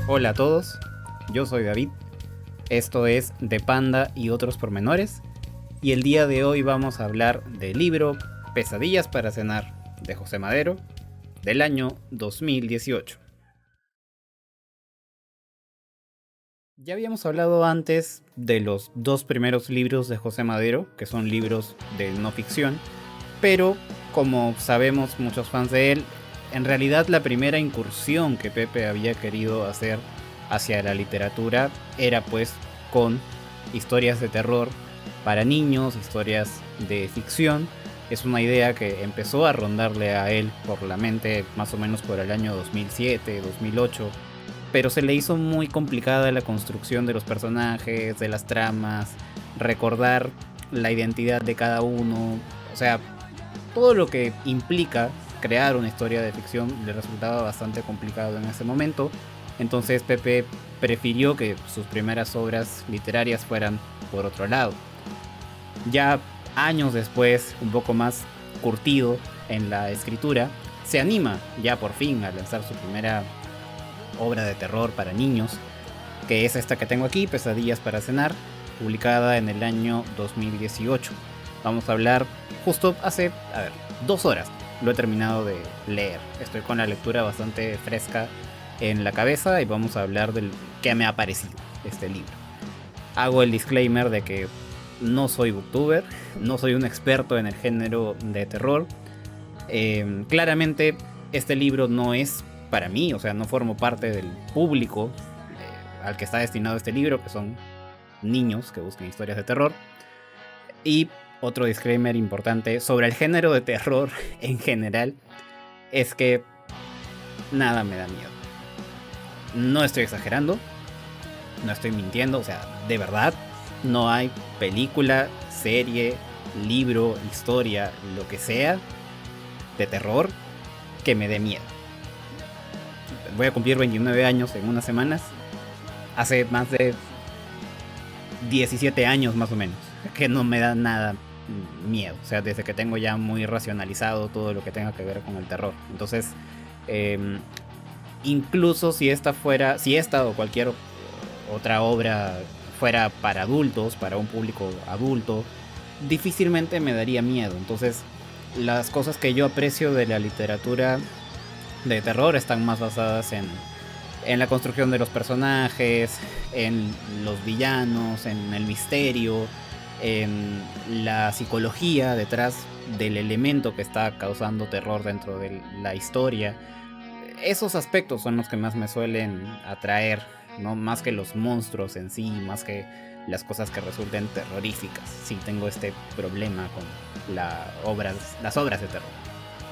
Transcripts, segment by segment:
Hola a todos, yo soy David, esto es De Panda y otros pormenores, y el día de hoy vamos a hablar del libro Pesadillas para cenar de José Madero, del año 2018. Ya habíamos hablado antes de los dos primeros libros de José Madero, que son libros de no ficción, pero como sabemos muchos fans de él, en realidad la primera incursión que Pepe había querido hacer hacia la literatura era pues con historias de terror para niños, historias de ficción. Es una idea que empezó a rondarle a él por la mente más o menos por el año 2007, 2008, pero se le hizo muy complicada la construcción de los personajes, de las tramas, recordar la identidad de cada uno, o sea, todo lo que implica crear una historia de ficción le resultaba bastante complicado en ese momento. Entonces Pepe prefirió que sus primeras obras literarias fueran por otro lado. Ya años después, un poco más curtido en la escritura, se anima ya por fin a lanzar su primera obra de terror para niños, que es esta que tengo aquí, Pesadillas para cenar, publicada en el año 2018. Vamos a hablar justo hace, 2 horas. Lo he terminado de leer. Estoy con la lectura bastante fresca en la cabeza y vamos a hablar del que me ha parecido este libro. Hago el disclaimer de que no soy booktuber, no soy un experto en el género de terror. Claramente este libro no es para mí, o sea, no formo parte del público al que está destinado este libro, que son niños que buscan historias de terror. Y otro disclaimer importante sobre el género de terror en general es que nada me da miedo. No estoy exagerando, no estoy mintiendo, o sea, de verdad, no hay película, serie, libro, historia, lo que sea de terror que me dé miedo. Voy a cumplir 29 años en unas semanas. Hace más de 17 años más o menos que no me da nada miedo, o sea, desde que tengo ya muy racionalizado todo lo que tenga que ver con el terror. Entonces, incluso si esta o cualquier otra obra fuera para adultos, para un público adulto, difícilmente me daría miedo. Entonces, las cosas que yo aprecio de la literatura de terror están más basadas en la construcción de los personajes, en los villanos, en el misterio, en la psicología detrás del elemento que está causando terror dentro de la historia. Esos aspectos son los que más me suelen atraer, ¿no? Más que los monstruos en sí, más que las cosas que resulten terroríficas. Sí, tengo este problema con las obras de terror.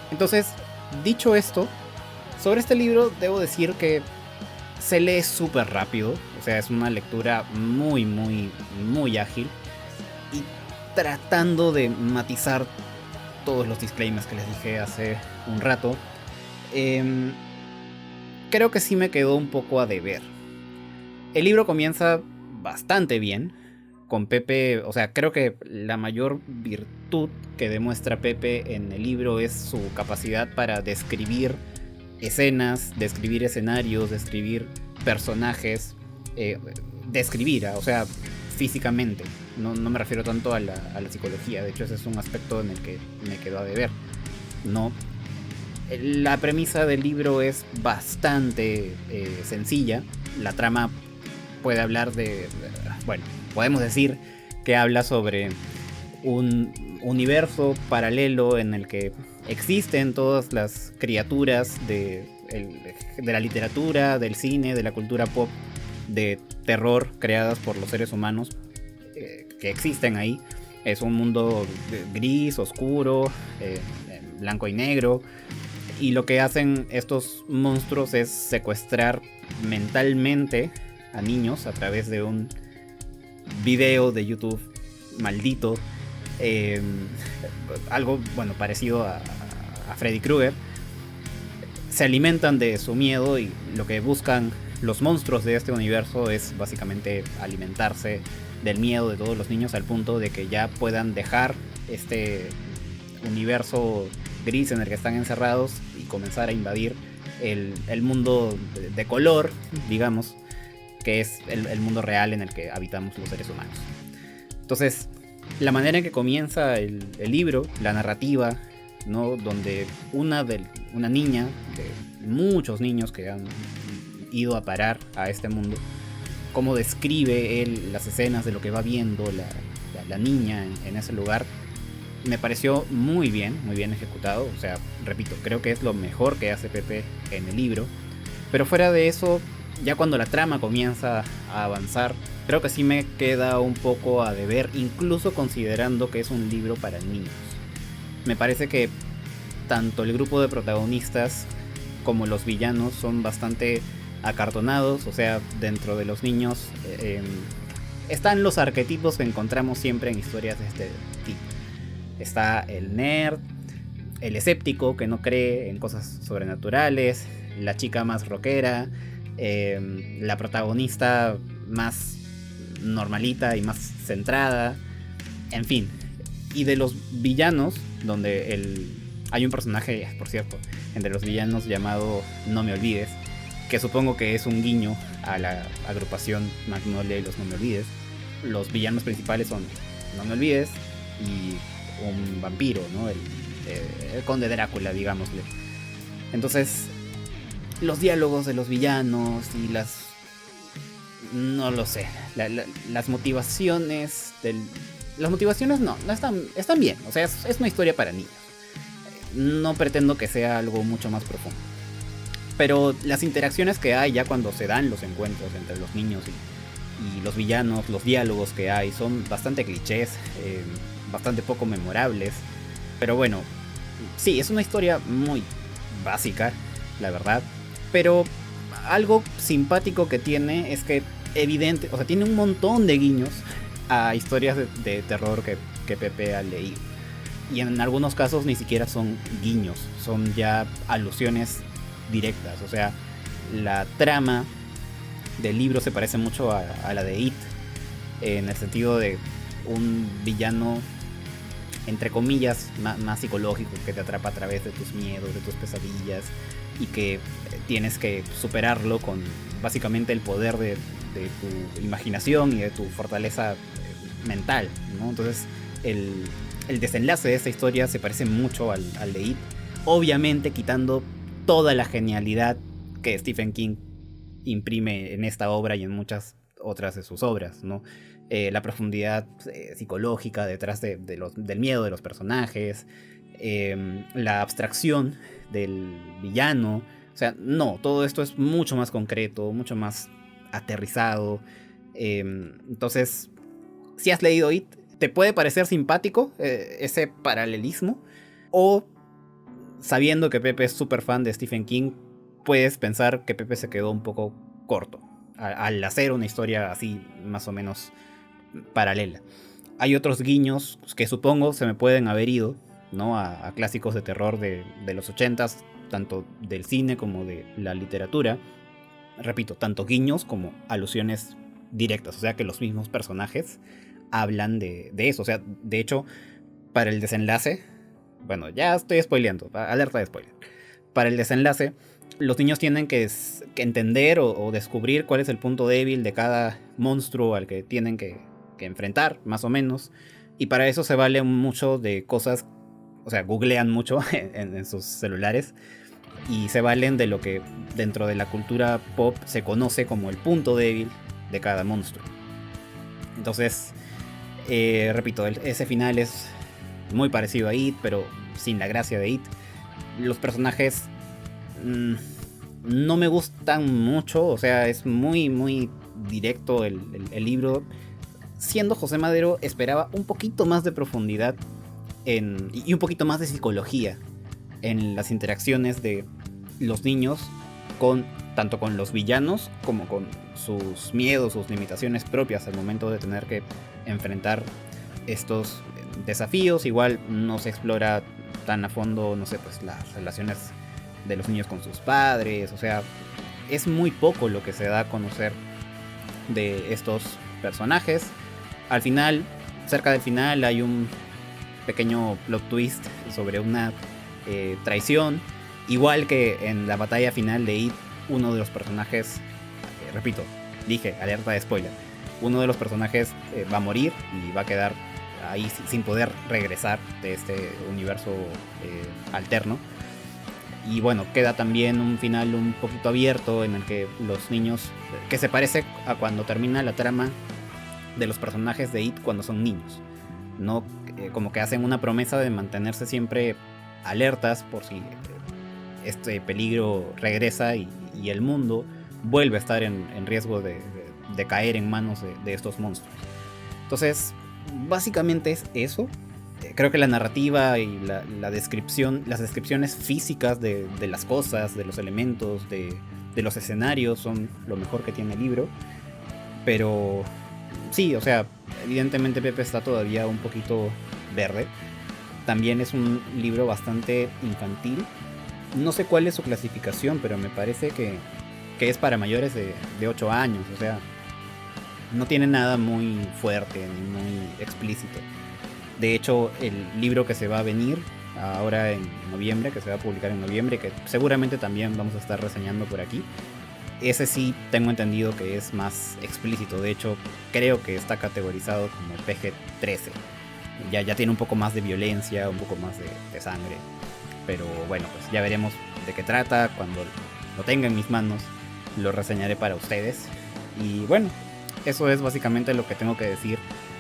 Entonces, dicho esto, sobre este libro debo decir que se lee súper rápido, o sea, es una lectura muy, muy, muy ágil, y tratando de matizar todos los disclaimers que les dije hace un rato, creo que sí me quedó un poco a deber. El libro comienza bastante bien, con Pepe, o sea, creo que la mayor virtud que demuestra Pepe en el libro es su capacidad para describir escenas, describir escenarios, describir personajes, describir, o sea, físicamente. No me refiero tanto a la psicología, de hecho ese es un aspecto en el que me quedó a deber. No, la premisa del libro es bastante sencilla. La trama puede hablar bueno, podemos decir que habla sobre un universo paralelo en el que existen todas las criaturas de la literatura, del cine, de la cultura pop, de terror creadas por los seres humanos que existen ahí. Es un mundo gris, oscuro, blanco y negro. Y lo que hacen estos monstruos es secuestrar mentalmente a niños a través de un video de YouTube maldito. Algo, bueno, parecido a Freddy Krueger. Se alimentan de su miedo y lo que buscan los monstruos de este universo es básicamente alimentarse del miedo de todos los niños al punto de que ya puedan dejar este universo gris en el que están encerrados y comenzar a invadir el mundo de color, digamos, que es el mundo real en el que habitamos los seres humanos. Entonces, la manera en que comienza el libro, la narrativa, ¿no? Donde una niña, de muchos niños que han ido a parar a este mundo, cómo describe él las escenas de lo que va viendo la niña en ese lugar, me pareció muy bien ejecutado. O sea, repito, creo que es lo mejor que hace Pepe en el libro. Pero fuera de eso, ya cuando la trama comienza a avanzar, creo que sí me queda un poco a deber, incluso considerando que es un libro para niños. Me parece que tanto el grupo de protagonistas como los villanos son bastante acartonados. O sea, dentro de los niños están los arquetipos que encontramos siempre en historias de este tipo. Está el nerd, el escéptico que no cree en cosas sobrenaturales, la chica más rockera, la protagonista más normalita y más centrada, en fin. Y de los villanos, donde hay un personaje, por cierto, entre los villanos llamado No Me Olvides, que supongo que es un guiño a la agrupación Magnolia y los No Me Olvides. Los villanos principales son No Me Olvides y un vampiro, ¿no? El conde Drácula, digámosle. Entonces, los diálogos de los villanos y no lo sé, las motivaciones las motivaciones no están bien. O sea, es una historia para niños. No pretendo que sea algo mucho más profundo. Pero las interacciones que hay ya cuando se dan los encuentros entre los niños y los villanos, los diálogos que hay, son bastante clichés, bastante poco memorables. Pero bueno, sí, es una historia muy básica, la verdad. Pero algo simpático que tiene es que o sea, tiene un montón de guiños a historias de terror que Pepe ha leído. Y en algunos casos ni siquiera son guiños, son ya alusiones directas. O sea, la trama del libro se parece mucho a la de It, en el sentido de un villano, entre comillas, más psicológico, que te atrapa a través de tus miedos, de tus pesadillas, y que tienes que superarlo con básicamente el poder de tu imaginación y de tu fortaleza mental, ¿no? Entonces el desenlace de esta historia se parece mucho al de It, obviamente quitando toda la genialidad que Stephen King imprime en esta obra y en muchas otras de sus obras, ¿no? La profundidad psicológica detrás del miedo de los personajes, la abstracción del villano. O sea, no, todo esto es mucho más concreto, mucho más aterrizado. Entonces, si has leído It, te puede parecer simpático ese paralelismo, o sabiendo que Pepe es súper fan de Stephen King, puedes pensar que Pepe se quedó un poco corto al hacer una historia así más o menos paralela. Hay otros guiños que supongo se me pueden haber ido, ¿no? A clásicos de terror de los 80s, tanto del cine como de la literatura. Repito, tanto guiños como alusiones directas, o sea que los mismos personajes hablan de eso. O sea, de hecho, para el desenlace, bueno, ya estoy spoileando, alerta de spoiler. Para el desenlace, los niños tienen que entender o descubrir cuál es el punto débil de cada monstruo al que tienen que enfrentar, más o menos. Y para eso se vale mucho de cosas, o sea, googlean mucho en sus celulares, y se valen de lo que dentro de la cultura pop se conoce como el punto débil de cada monstruo. Entonces, repito, ese final es muy parecido a It, pero sin la gracia de It. Los personajes no me gustan mucho, o sea, es muy directo el libro. Siendo José Madero, esperaba un poquito más de profundidad y un poquito más de psicología en las interacciones de los niños tanto con los villanos como con sus miedos, sus limitaciones propias al momento de tener que enfrentar estos desafíos. Igual no se explora tan a fondo, no sé, pues las relaciones de los niños con sus padres. O sea, es muy poco lo que se da a conocer de estos personajes. Al final, cerca del final, hay un pequeño plot twist sobre una traición Igual que en la batalla final de It, uno de los personajes, repito, dije, alerta de spoiler, uno de los personajes va a morir y va a quedar ahí sin poder regresar de este universo alterno. Y bueno, queda también un final un poquito abierto en el que los niños, que se parece a cuando termina la trama de los personajes de It cuando son niños, ¿no? Como que hacen una promesa de mantenerse siempre alertas por si este peligro regresa y el mundo vuelve a estar en riesgo de caer en manos de estos monstruos. Entonces, básicamente es eso. Creo que la narrativa y la descripción, las descripciones físicas de las cosas, de los elementos, de los escenarios son lo mejor que tiene el libro. Pero sí, o sea, evidentemente Pepe está todavía un poquito verde. También es un libro bastante infantil. No sé cuál es su clasificación, pero me parece que es para mayores de 8 años. O sea, no tiene nada muy fuerte ni muy explícito. De hecho, el libro que se va a venir ahora en noviembre, que se va a publicar en noviembre, que seguramente también vamos a estar reseñando por aquí, ese sí tengo entendido que es más explícito. De hecho, creo que está categorizado como PG-13. Ya tiene un poco más de violencia, un poco más de sangre. Pero bueno, pues ya veremos de qué trata. Cuando lo tenga en mis manos, lo reseñaré para ustedes. Y bueno, eso es básicamente lo que tengo que decir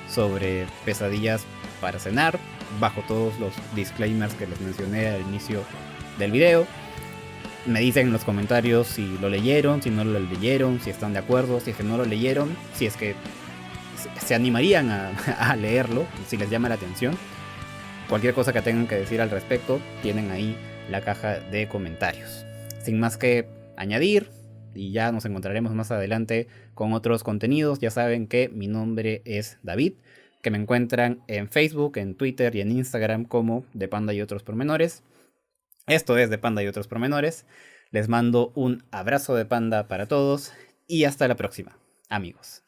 sobre Pesadillas para cenar, bajo todos los disclaimers que les mencioné al inicio del video. Me dicen en los comentarios si lo leyeron, si no lo leyeron, si están de acuerdo, si es que no lo leyeron, si es que se animarían a leerlo, si les llama la atención. Cualquier cosa que tengan que decir al respecto, tienen ahí la caja de comentarios. Sin más que añadir, y ya nos encontraremos más adelante con otros contenidos. Ya saben que mi nombre es David, que me encuentran en Facebook, en Twitter y en Instagram como De Panda y Otros Pormenores. Esto es De Panda y Otros Pormenores. Les mando un abrazo de panda para todos y hasta la próxima, amigos.